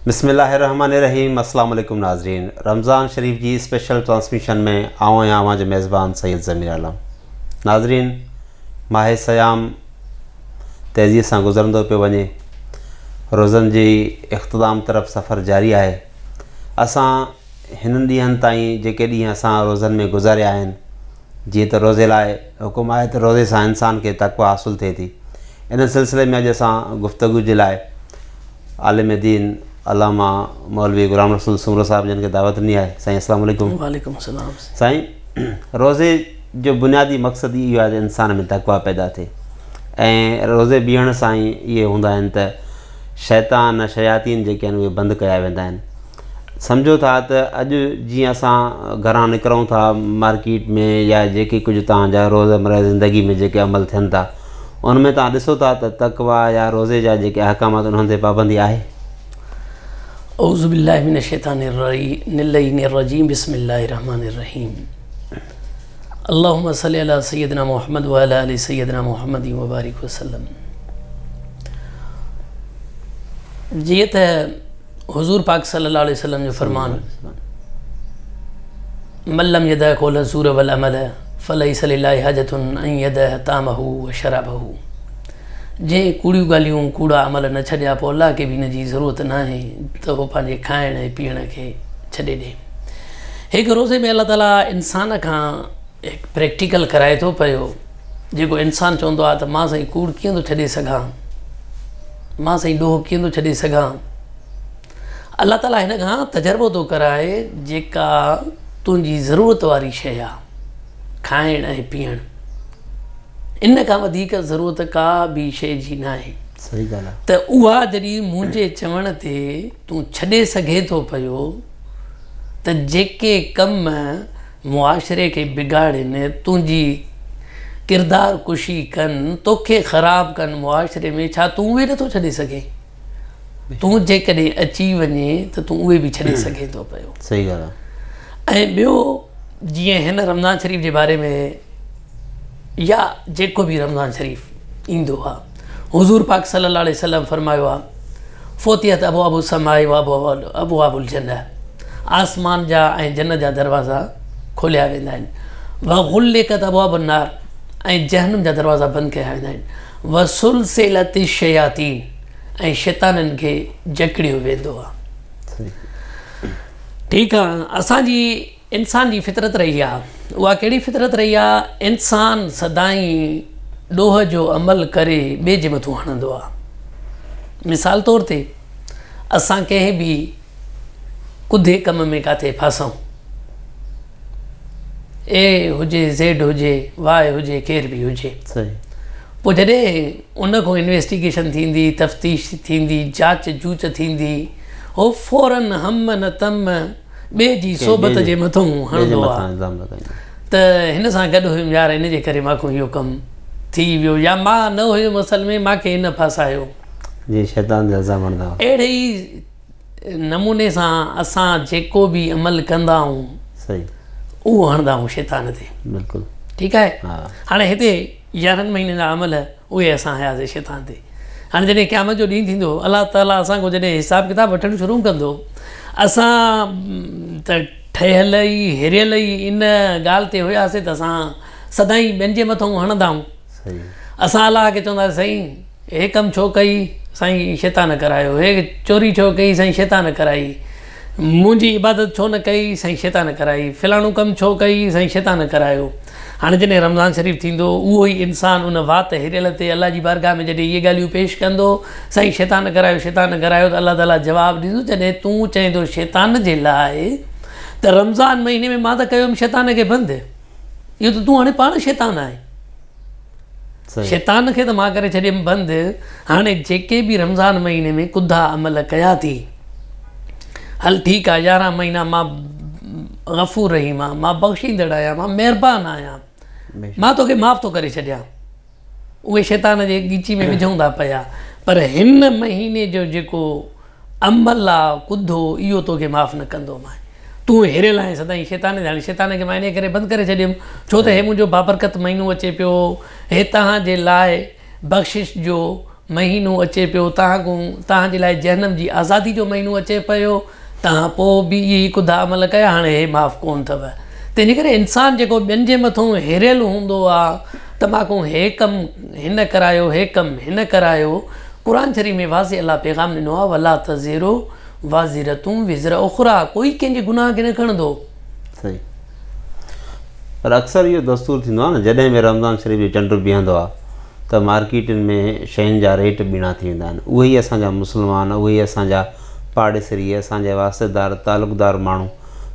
बिस्मिल्लाहिर्रहमानिर्रहीम। अस्सलाम वालेकुम नाज़रीन। रमज़ान शरीफ की स्पेशल ट्रांसमिशन में आऊँ आवां जो मेज़बान सैयद ज़मीर आलम। नाज़रीन, माह सयाम तेज़ी से गुज़रंदो पियो वञे, रोज़नि जी इख़्तिताम तरफ़ सफ़र जारी आहे। असां हिननि ॾींहंनि ताईं जेके ॾींहं असां रोज़नि में गुज़ारिया आहिनि, जीअं त रोज़े लाइ हुकुम आहे त रोज़े सां इंसान खे तक़वा हासिलु थिए थी। इन सिलसिले में अॼु असां गुफ़्तगू जे लाइ आलिम दीन अल्लामा मौलवी गुलाम रसूल सुमरो साहब जिन खे दावत ॾिनी आहे। साईं अस्सलाम वालेकुम। वालेकुम सलाम। साईं, रोज़े जो बुनियादी मक़सदु इहो आहे त इंसान में तक़वा पैदा थिए ऐं रोज़े बीहण सां ई इहे हूंदा आहिनि त शैतान शयातीन जेके आहिनि उहे बंदि कया वेंदा आहिनि। सम्झो था त अॼु जीअं असां घरां निकिरूं था मार्केट में या जेके कुझु तव्हांजा रोज़मर्रा ज़िंदगी में जेके अमल थियनि था उन में तव्हां ॾिसो था त तक़वा या रोज़े जा जेके अहकामात उन्हनि ते पाबंदी आहे। औज़ु बिल्लाहि मिनश शैतानिर रजीम। बिस्मिल्लाहिर्रहमानिर्रहीम। अल्लाहुम्मा सल्लि अला सय्यिदिना मुहम्मद व अला आलि सय्यिदिना मुहम्मद व बारिक वसल्लम। जीअं त हुज़ूर पाक सल्लल्लाहु अलैहि वसल्लम जो फरमान, मल्लम यदअ क़ौला ज़ूर वल अमल फलैस लिल्लाहि हाजतुन अन यदअ तामहु व शराबहु। जंहिं कूड़ियूं ॻाल्हियूं कूड़ा अमल न छॾिया पोइ अलाह खे बि हिन जी ज़रूरत न आहे त उहो पंहिंजे खाइण ऐं पीअण खे छॾे ॾिए। हिकु रोज़े में अल्लाह ताला इंसान खां हिकु प्रैक्टिकल कराए थो पियो, जेको इंसानु चवंदो आहे त मां साईं कूड़ कीअं थो छॾे सघां, मां साईं ॾोह कीअं थो छॾे सघां। अल्लाह ताला हिन खां तजर्बो थो कराए, जेका तुंहिंजी ज़रूरत वारी शइ आहे खाइण ऐं पीअण, इन खां वधीक ज़रूरत का बि शइ जी न आहे। सही ॻाल्हि आहे। त उहा जॾहिं मुंहिंजे चवण ते तूं छॾे सघे थो पियो त जेके कम मुआशिरे खे बिगाड़नि, तुंहिंजी किरदार कुशी कनि, तोखे ख़राबु कनि मुआशिरे में, छा तूं उहे नथो छॾे सघे? तूं जेकॾहिं अची वञे त तूं उहे बि छॾे सघे थो पियो। सही ॻाल्हि आहे। ऐं ॿियो, जीअं हिन रमज़ान शरीफ़ जे बारे में या जेको बि रमज़ान शरीफ़ ईंदो आहे, हुज़ूर पाक सल्लल्लाहु अलैहि वसल्लम फरमायो आहे, फ़ोतियत अबवाबु समाए व अबवाबुल जन्नह। आसमान जा ऐं जन्नत जा दरवाज़ा खोलिया वेंदा आहिनि। व गुल्लिकत अबवाबुन नार, ऐं जहन्नम जा दरवाज़ा बंदि कया वेंदा आहिनि। व सुलसिलति शयातीन, ऐं शैताननि खे जकड़ियो वेंदो आहे। ठीकु आहे। असांजी इंसान जी फितरत रही आहे, उहा कहिड़ी फितरत रही आहे? इंसान सदाईं ॾोह जो अमल करे ॿिए जे मथां हणंदो आहे। मिसाल तौर ते असां कंहिं बि कुधे कम में किथे फासूं, ए हुजे ज़ेड हुजे वाए हुजे केर बि हुजे, पोइ जॾहिं उन खां इन्वेस्टिगेशन थींदी, तफ़्तीश थींदी, जांच जूच थींदी, हो फ़ौरन हम न तम ॿिए जी सोबत जे मथां हणंदो आहे त हिन सां गॾु हुयुमि यार, इन जे करे मांखो इहो कमु थी वियो, या मां न हुयुमि असल में, मूंखे इन फासायो। अहिड़े ई नमूने सां असां जेको बि अमल कंदा आहियूं उहो हणंदा आहियूं शैतान ते। बिल्कुलु ठीकु आहे। हाणे हिते 11 महीननि जा अमल उहे असां हयासीं शैतान ते। हाणे जॾहिं क़यामत जो ॾींहुं थींदो, अलाह ताला असांखो जॾहिं हिसाबु किताबु वठणु शुरू कंदो, असां त ठहियल ई हिरियल ई इन ॻाल्हि ते हुयासीं त असां सदाईं ॿियनि जे मथां हणंदा आहियूं। असां अलाह खे चवंदासीं, साईं हे कमु छो कई? साईं शैतान करायो। हे चोरी छो कई? साईं शैतान कराई। मुंहिंजी इबादत छो न कई? साईं शैतान कराई। फिलाणो कमु छो कई? साईं शैतान करायो। हाणे जॾहिं रमज़ान शरीफ़ थींदो, उहो ई इंसानु उन वात हिरियल ते अलाह जी बारगाह में जॾहिं इहे ॻाल्हियूं पेश कंदो, साईं शैतान करायो शैतान करायो, त अलाह ताला जवाबु ॾींदो, जॾहिं तूं चईंदो शैतान जे लाइ त रमज़ान महीने में मां त कयोमि शैतान खे बंदि, इहो त तूं हाणे पाण शैतान आहे। शैतान खे त मां करे छॾियमि बंदि। हाणे जेके बि रमज़ान महीने में कुधा अमल कया थी, हल ठीकु आहे, 11 महीना मां गफ़ूर रहीम आहियां, मां बख़्शींदड़ आहियां, मां महिरबान आहियां, मां तोखे माफ़ थो करे छॾियां। उहे शैतान जे ॻीची में विझूं था पिया, पर हिन महीने जो जेको अमल आहे कुधो, इहो तोखे माफ़ न कंदो। मां तूं हिरियल आहीं सदाईं शैतान ते। हाणे शैतान खे मां इन करे बंदि करे छॾियुमि, छो त हे मुंहिंजो बाबरकत महीनो अचे पियो, हे तव्हांजे लाइ बख़्शिश जो महीनो अचे पियो, तव्हांजे लाइ जहनम जी आज़ादी जो महीनो अचे पियो, तव्हां पोइ बि इहे ख़ुदा अमल कया, हाणे हे माफ़ु कोन अथव। तंहिंजे करे इंसानु जेको ॿियनि जे मथां हिरियल हूंदो आहे त मां हे कमु हिन करायो, हे कमु हिन करायो, क़ुर शरीफ़ में वाज़े अलाह पैगाम ॾिनो आहे, वला तज़िरु वाज़िरतुं विज़रा उख़रा, कोई कंहिंजे गुनाह खे न खणंदो। सही। पर अक्सर इहो दस्तूर थींदो आहे न, जॾहिं बि रमज़ान शरीफ़ जो चंड बीहंदो आहे त मार्केटुनि में शयुनि जा रेट ॿीणा थी वेंदा आहिनि। उहे ई असांजा मुस्लमान, उहे ई असांजा पाड़ेसरी, असांजा वास्तेदार तालुक़दार माण्हू,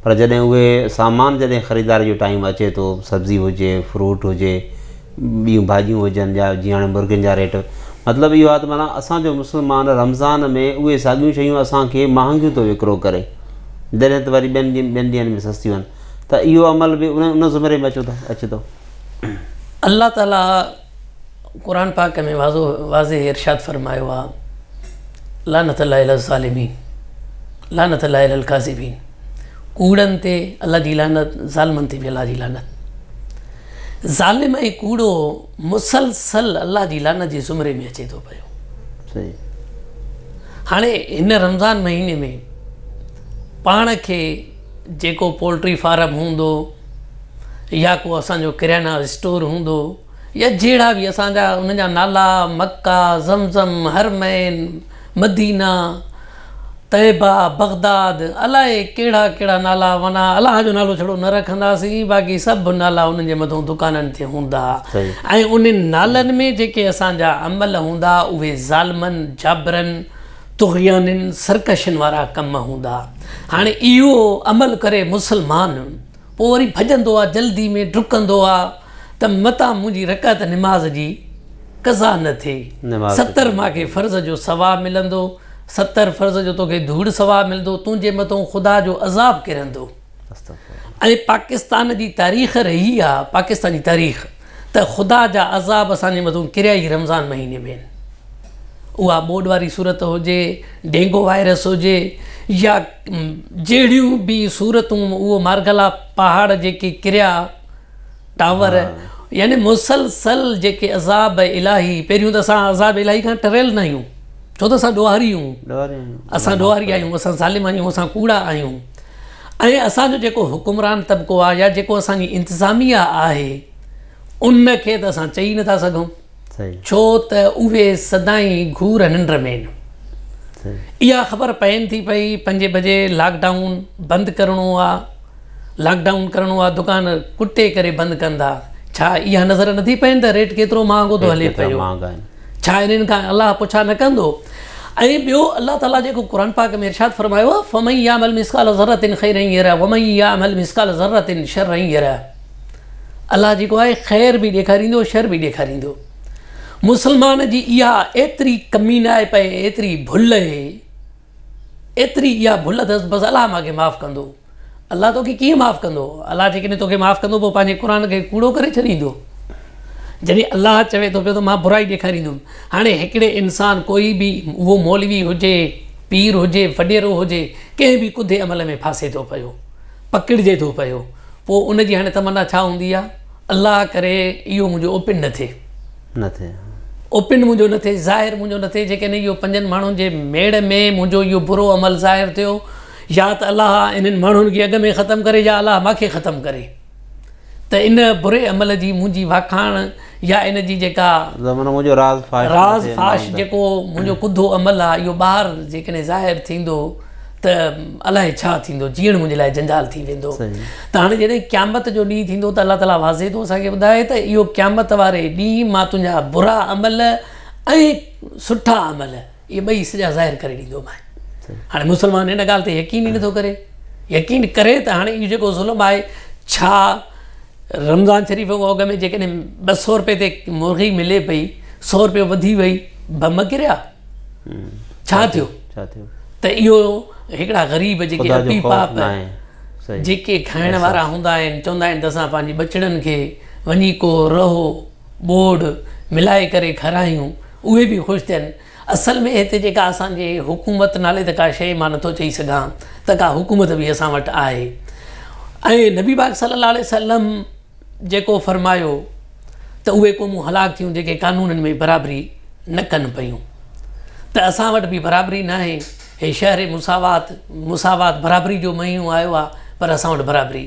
पर जॾहिं उहे सामान जॾहिं ख़रीदारी जो टाइम अचे थो, सब्ज़ी हुजे, फ्रूट हुजे, ॿियूं भाॼियूं हुजनि, या जीअं हाणे मुर्गनि जा रेट, मतिलबु इहो आहे त माना असांजो मुस्लमान रमज़ान में उहे साॻियूं शयूं असांखे महांगियूं थो विकिरो करे, जॾहिं त वरी ॿियनि ॾींहंनि में सस्तियूं आहिनि। त इहो अमल बि उन ज़ुमरे में अचे थो। अल्लाह ताला क़ुर पाक में वाज़े इरशाद फरमायो आहे, लानत अल्लाह अलल ज़ालिमीन, लानत अल्लाह अलल काज़िबीन, कूड़नि ते अल्लाह जी लानत, ज़ालिमनि ते बि अल्लाह जी लानत। ज़ालिम ऐं कूड़ो मुसलसल अल्लाह जी लानत जे ज़ुमरे में अचे थो पियो। सही। हाणे हिन रमज़ान महीने में पाण खे जेको पोल्ट्री फार्म हूंदो, या को असांजो किराना स्टोर हूंदो, या जहिड़ा बि असांजा उनजा नाला मक्का, ज़मज़म, हरमैन, मदीना, तैबा, बगदाद, अलाए कहिड़ा कहिड़ा नाला, माना अलाह जो नालो छड़ो न रखंदासीं, बाक़ी सभु नाला उन्हनि जे मथां दुकाननि ते हूंदा। ऐं उन्हनि नालनि में जेके असांजा अमल हूंदा उहे ज़ालिमनि, जाबरनि, तुग़याननि, सरकशनि वारा कम हूंदा। हाणे इहो अमल करे मुस्लमान पोइ वरी भॼंदो आहे, जल्दी में डुकंदो आहे त मतां मुंहिंजी रकात निमाज़ जी कज़ा न थिए, 70 मूंखे फ़र्ज़ जो सवाबु मिलंदो, 70 फ़र्ज़ जो तोखे धूड़ सवाबु मिलंदो, तुंहिंजे मथां ख़ुदा जो अज़ाब किरंदो। ऐं पाकिस्तान जी तारीख़ रही आहे, पाकिस्तानी तारीख़, त ख़ुदा जा अज़ाब असांजे मथां किरिया ई रमज़ान महीने में। उहा ॿोॾ वारी सूरत हुजे, डेंगू वायरस हुजे, या जहिड़ियूं बि सूरतूं, उहो मारगला पहाड़ जेके किरिया, टावर, यानी मुसलसल जेके अज़ाब इलाही, पहिरियों त असां अज़ाब इलाही खां टरियल न आहियूं, छो त असां ॾोहारी आहियूं, असां ॾोहारी आहियूं, असां ज़ालिम आहियूं, असां कूड़ा आहियूं। ऐं असांजो जेको हुकुमरान तबिको आहे, या जेको असांजी इंतिज़ामिया आहे, उनखे त असां चई नथा सघूं, छो त उहे सदाईं घूर निंड में आहिनि। इहा ख़बर पवनि थी पई 5 बजे लॉकडाउन बंदि करिणो आहे, लॉकडाउन करिणो आहे, दुकान कुटे करे बंदि कंदा, छा इहा नज़र नथी पवनि त रेट केतिरो महांगो थो हले पियो, छा इन्हनि खां अलाह पुछा न कंदो? ऐं ॿियो अल्लाह ताला जेको क़ुर पाक में इरशाद फरमायो आहे, फमन यामल मिस्काल ज़र्रतिन खैरन यरा वमन यामल मिस्काल ज़र्रतिन शर्रन यरा, अल्लाह जेको आहे ख़ैर बि ॾेखारींदो, शर बि ॾेखारींदो। मुस्लमान जी इहा एतिरी कमी न आहे पए, एतिरी भुल आहे, एतिरी इहा भुल अथसि, बसि अलाह मूंखे माफ़ु कंदो। अलाह तोखे कीअं माफ़ु कंदो? अलाह जेकॾहिं तोखे माफ़ु कंदो पोइ पंहिंजे क़ुर खे कूड़ो करे छॾींदो? जॾहिं अलाह चवे थो पियो त मां बुराई ॾेखारींदुमि। हाणे हिकिड़े इंसानु, कोई बि, उहो मौलवी हुजे, पीर हुजे, वॾेरो हुजे, कंहिं बि कुदे अमल में फासे थो पियो, पकिड़िजे थो पियो, पोइ उनजी हाणे तमन्ना छा हूंदी आहे? अलाह करे इहो मुंहिंजो ओपिन न थिए, ओपिन मुंहिंजो न थिए, ज़ाहिर मुंहिंजो न थिए। जेकॾहिं इहो 5 माण्हुनि जे मेड़ में मुंहिंजो इहो बुरो अमल ज़ाहिर थियो, या त अलाह इन्हनि माण्हुनि खे अॻ में ख़तमु करे, या अलाह मूंखे ख़तमु करे, त इन बुरे अमल जी मुंहिंजी वाखाण, या इन जी जेका मुंहिंजो राज़ फाश जेको मुंहिंजो कुदो अमल आहे, इहो ॿाहिरि जेकॾहिं ज़ाहिर थींदो त अलाए छा थींदो, जीअण मुंहिंजे लाइ जंजाल थी वेंदो। त हाणे जॾहिं क़यामत जो ॾींहुं थींदो त अलाह ताला वाज़े थो असांखे ॿुधाए त इहो क़यामत वारे ॾींहुं मां तुंहिंजा बुरा अमल ऐं सुठा अमल इहे ॿई सॼा ज़ाहिर करे ॾींदोमांइ। हाणे मुस्लमान हिन ॻाल्हि ते यकीन ई नथो करे, यकीन करे त हाणे इहो जेको ज़ुल्म आहे, छा रमज़ान शरीफ़ खां अॻ में जेकॾहिं 200 रुपए ते मुर्गी मिले पई, 100 रुपयो वधी वई, बम किरिया, छा थियो? त इहो हिकिड़ा ग़रीब जेके अपी पाप जेके खाइण वारा हूंदा आहिनि, चवंदा आहिनि त असां पंहिंजी बचड़नि खे वञी को रहो बोर्ड मिलाए करे खारायूं, उहे बि ख़ुशि थियनि। असल में हिते जेका असांजे हुकूमत नाले त का शइ मां नथो चई सघां त का हुकूमत बि असां वटि आहे। ऐं नबी पाक सल्लल्लाहु अलैहि वसल्लम जेको फरमायो त उहे क़ौमूं हलाक थियूं जेके कानूननि में बराबरी न कनि पियूं। त असां वटि बि बराबरी न आहे। हे शहर मुसावात बराबरी जो महीनो आयो आहे, पर असां वटि बराबरी,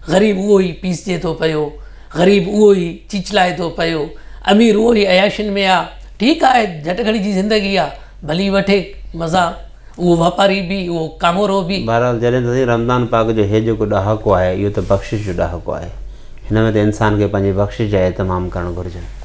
ग़रीब उहो ई पीसजे थो पियो, ग़रीब उहो ई चिचलाए थो पियो, अमीर उहो ई अयाशियुनि में आहे। ठीकु आहे, झटि घड़ी जी ज़िंदगी आहे, भली वठे मज़ा, उहो वापारी बि, उहो कामोरो बि। बहरहाल जॾहिं रमज़ान पाक जो हे जेको ॾहाको आहे इहो त बख़्शिश जो ॾहाको आहे, हिन में त इंसान खे पंहिंजी बख़्शिश जा एहतमाम करणु घुरिजनि।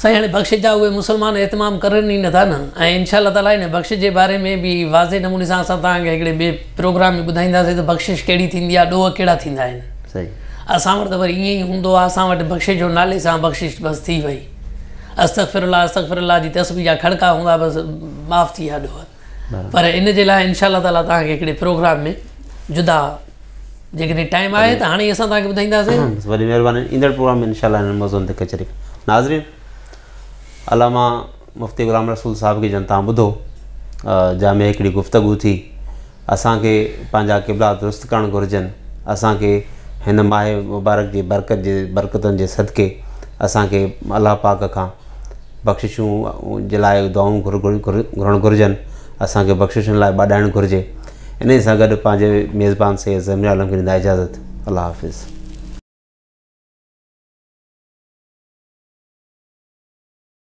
साईं हाणे बख़्शिश जा उहे मुस्लमान एहतमाम करनि ई नथा न। ऐं इंशाअल्लाह ताला हिन बख़्शिश जे बारे में बि वाज़े नमूने सां असां तव्हांखे हिकिड़े ॿिए प्रोग्राम में ॿुधाईंदासीं त बख़्शिश कहिड़ी थींदी आहे, ॾोह कहिड़ा थींदा आहिनि। सही, असां वटि त वरी ईअं ई हूंदो आहे, असां वटि बख़्शिश जो नाले सां बख़्शिश बसि थी वई, अस्तग़फिरुल्लाह जी तस्बीह जा खड़का हूंदा, बसि माफ़ु थी विया ॾोह। पर इन जे लाइ इंशाअल्लाह ताला तव्हांखे हिकिड़े प्रोग्राम में जुदा जेकॾहिं टाइम आहे त हाणे असां तव्हांखे ॿुधाईंदासीं। वॾी महिरबानी, ईंदड़ प्रोग्राम में इंशाअल्लाह हिन मौज़ूअ ते कचरी। नाज़रीन, अलामा मुफ़्ती ग़ुलाम रसूल साहब की जन तव्हां ॿुधो, जंहिंमें हिकिड़ी गुफ़्तगू थी। असांखे पंहिंजा क़िबला दुरुस्त करणु घुरिजनि। असांखे हिन माह मुबारक जी बरकतुनि जे सदके असांखे अलाह पाक खां बख़्शिशूं जे लाइ दुआऊं घुरणु घुरिजनि। असांखे बख़्शिशुनि लाइ ॿाॾाइणु घुरिजे। इन सां गॾु पंहिंजे मेज़बान सैयद ज़मीर आलम खे ॾींदा इजाज़त। अल्लाह हाफ़िज़।